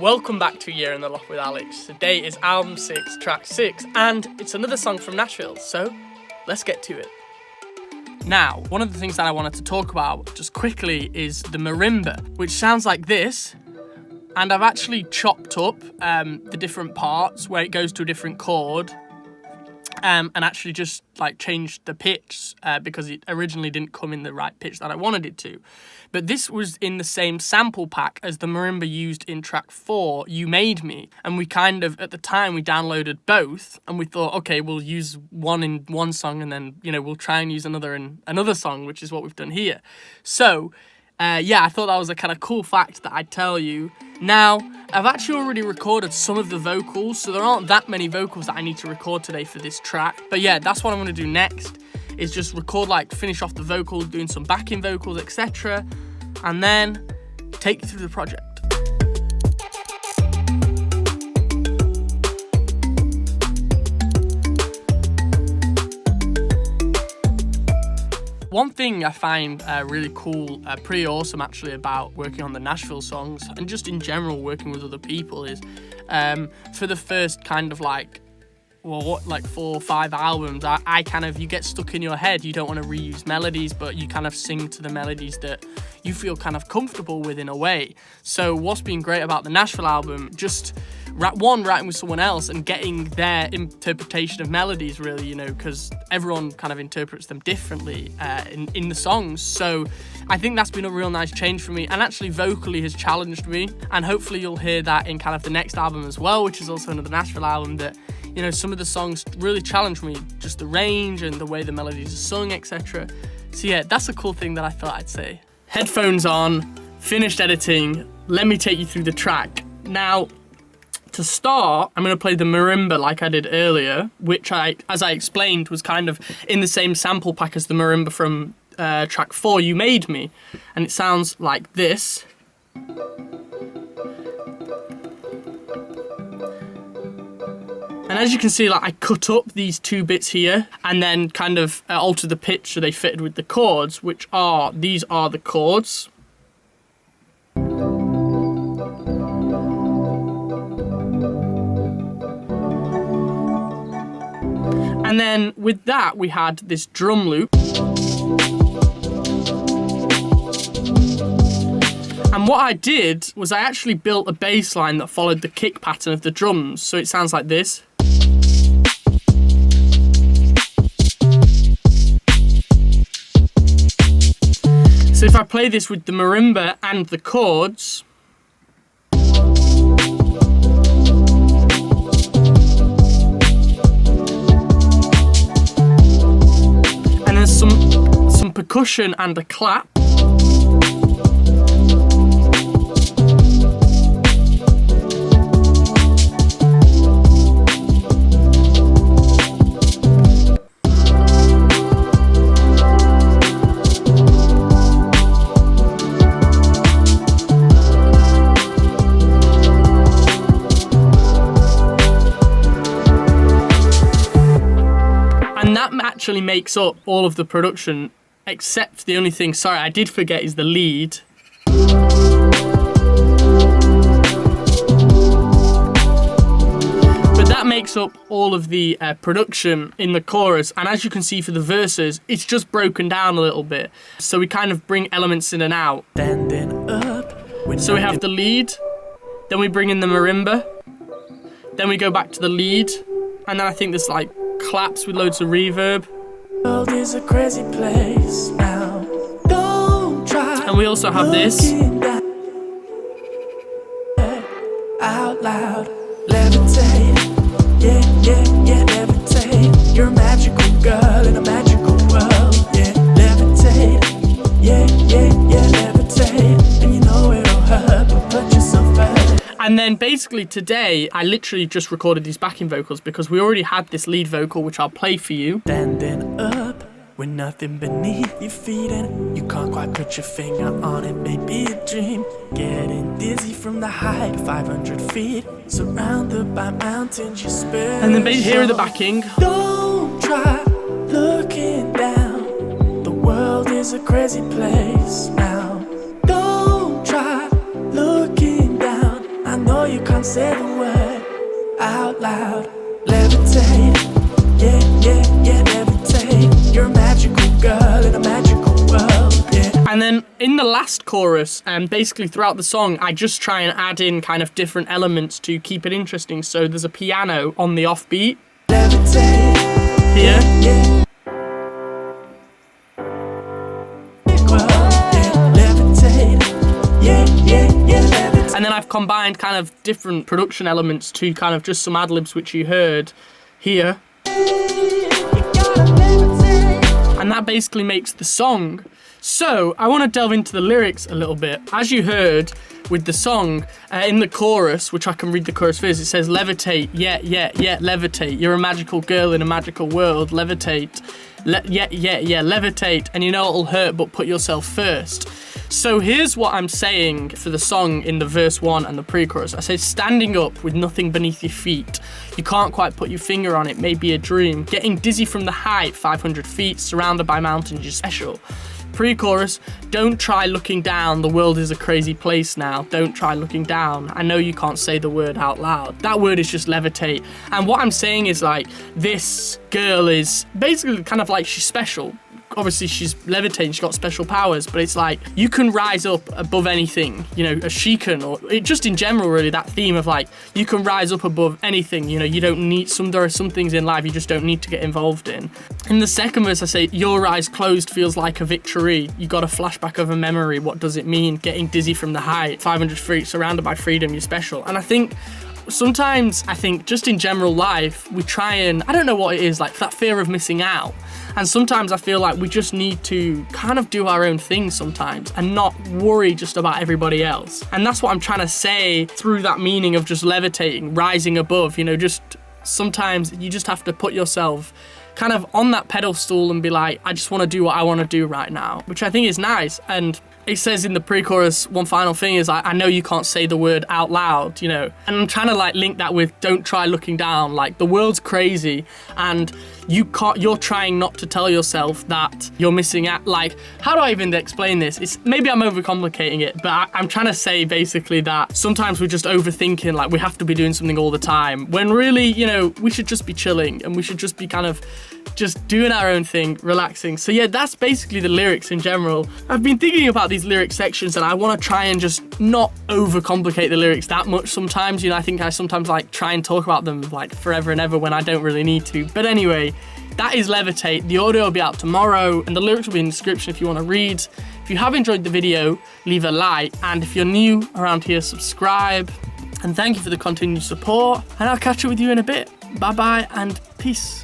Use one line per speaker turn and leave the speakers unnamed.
Welcome back to A Year in the Loft with Alex. Today is album 6, track 6, and it's another song from Nashville, so let's get to it. Now, one of the things that I wanted to talk about just quickly is the marimba, which sounds like this, and I've actually chopped up the different parts where it goes to a different chord, and actually just like changed the pitch because it originally didn't come in the right pitch that I wanted it to. But this was in the same sample pack as the marimba used in track 4, You Made Me. And we kind of, at the time, we downloaded both and we thought, okay, we'll use one in one song and then, we'll try and use another in another song, which is what we've done here. So, I thought that was a kind of cool fact that I'd tell you. Now, I've actually already recorded some of the vocals, so there aren't that many vocals that I need to record today for this track. But yeah, that's what I'm going to do next, is just record, finish off the vocals, doing some backing vocals, etc. And then take you through the project. One thing I find really cool, pretty awesome actually, about working on the Nashville songs and just in general working with other people is for the first kind of 4 or 5 albums, I kind of, you get stuck in your head. You don't want to reuse melodies, but you kind of sing to the melodies that you feel kind of comfortable with in a way. So what's been great about the Nashville album, just writing with someone else and getting their interpretation of melodies really, because everyone kind of interprets them differently in the songs. So I think that's been a real nice change for me, and actually vocally has challenged me, and hopefully you'll hear that in kind of the next album as well, which is also another Nashville album, that some of the songs really challenged me, just the range and the way the melodies are sung, etc. So yeah, that's a cool thing that I thought I'd say. Headphones on, finished editing, let me take you through the track. Now, to start, I'm going to play the marimba like I did earlier, which as I explained, was kind of in the same sample pack as the marimba from track 4, You Made Me. And it sounds like this. And as you can see, I cut up these 2 bits here and then kind of altered the pitch so they fitted with the chords, these are the chords. And then with that, we had this drum loop. And what I did was I actually built a bass line that followed the kick pattern of the drums. So it sounds like this. So if I play this with the marimba and the chords, and then some percussion and a clap. And that actually makes up all of the production, except the only thing, sorry, I did forget, is the lead. But that makes up all of the production in the chorus, and as you can see for the verses, it's just broken down a little bit. So we kind of bring elements in and out. Standing up. So we have the lead, then we bring in the marimba, then we go back to the lead, and then I think there's claps with loads of reverb. The world is a crazy place now. Don't try. And we also have this. Out loud, levitate. Yeah, levitate. You're a magical girl in a magical world. Yeah, levitate. Yeah, levitate. And you know it'll hurt, but put yourself first. And then basically today, I literally just recorded these backing vocals because we already had this lead vocal, which I'll play for you. Standing up with nothing beneath your feet and you can't quite put your finger on it, maybe a dream. Getting dizzy from the height of 500 feet, surrounded by mountains, you spare. And then here are the backing. Don't try looking down. The world is a crazy place now. Don't try looking down. I know you
loud. Levitate, yeah, yeah, yeah, levitate. You're a magical girl in a magical world, yeah.
And then in the last chorus, basically throughout the song, I just try and add in kind of different elements to keep it interesting. So there's a piano on the offbeat.
Levitate,
Here.
yeah.
And then I've combined kind of different production elements to kind of just some ad-libs which you heard here. And that basically makes the song. So I want to delve into the lyrics a little bit. As you heard with the song, in the chorus, which I can read the chorus first, it says levitate, yeah, yeah, yeah, levitate. You're a magical girl in a magical world, levitate. Yeah, yeah, yeah, levitate. And you know it'll hurt, but put yourself first. So here's what I'm saying for the song in the verse 1 and the pre-chorus. I say, standing up with nothing beneath your feet. You can't quite put your finger on it, maybe a dream. Getting dizzy from the height, 500 feet, surrounded by mountains, you're special. Pre-chorus, don't try looking down, the world is a crazy place now. Don't try looking down, I know you can't say the word out loud. That word is just levitate. And what I'm saying is like, this girl is basically kind of like she's special. Obviously she's levitating, she's got special powers, but it's like you can rise up above anything, you know, as she can, or it just in general really, that theme of like you can rise up above anything, you know, you don't need there are some things in life you just don't need to get involved in. In the second verse I say, your eyes closed feels like a victory, you got a flashback of a memory, what does it mean? Getting dizzy from the height, 500 feet, surrounded by freedom, you're special. And I think sometimes, just in general life, we try and, I don't know what it is, like that fear of missing out. And sometimes I feel like we just need to kind of do our own thing sometimes and not worry just about everybody else. And that's what I'm trying to say through that meaning of just levitating, rising above, you know, just sometimes you just have to put yourself kind of on that pedestal and be like, I just want to do what I want to do right now, which I think is nice. And it says in the pre-chorus, one final thing is like, I know you can't say the word out loud, you know, and I'm trying to like link that with don't try looking down. Like the world's crazy and you're trying not to tell yourself that you're missing out. Like, how do I even explain this? Maybe I'm overcomplicating it, but I'm trying to say basically that sometimes we're just overthinking, like we have to be doing something all the time, when really, you know, we should just be chilling and we should just be kind of just doing our own thing, relaxing. So yeah, that's basically the lyrics in general. I've been thinking about these lyric sections and I want to try and just not overcomplicate the lyrics that much sometimes. You know, I think I sometimes like try and talk about them like forever and ever when I don't really need to. But anyway, that is Levitate. The audio will be out tomorrow and the lyrics will be in the description if you want to read. If you have enjoyed the video, leave a like, and if you're new around here, subscribe. And thank you for the continued support, and I'll catch up with you in a bit. Bye bye and peace.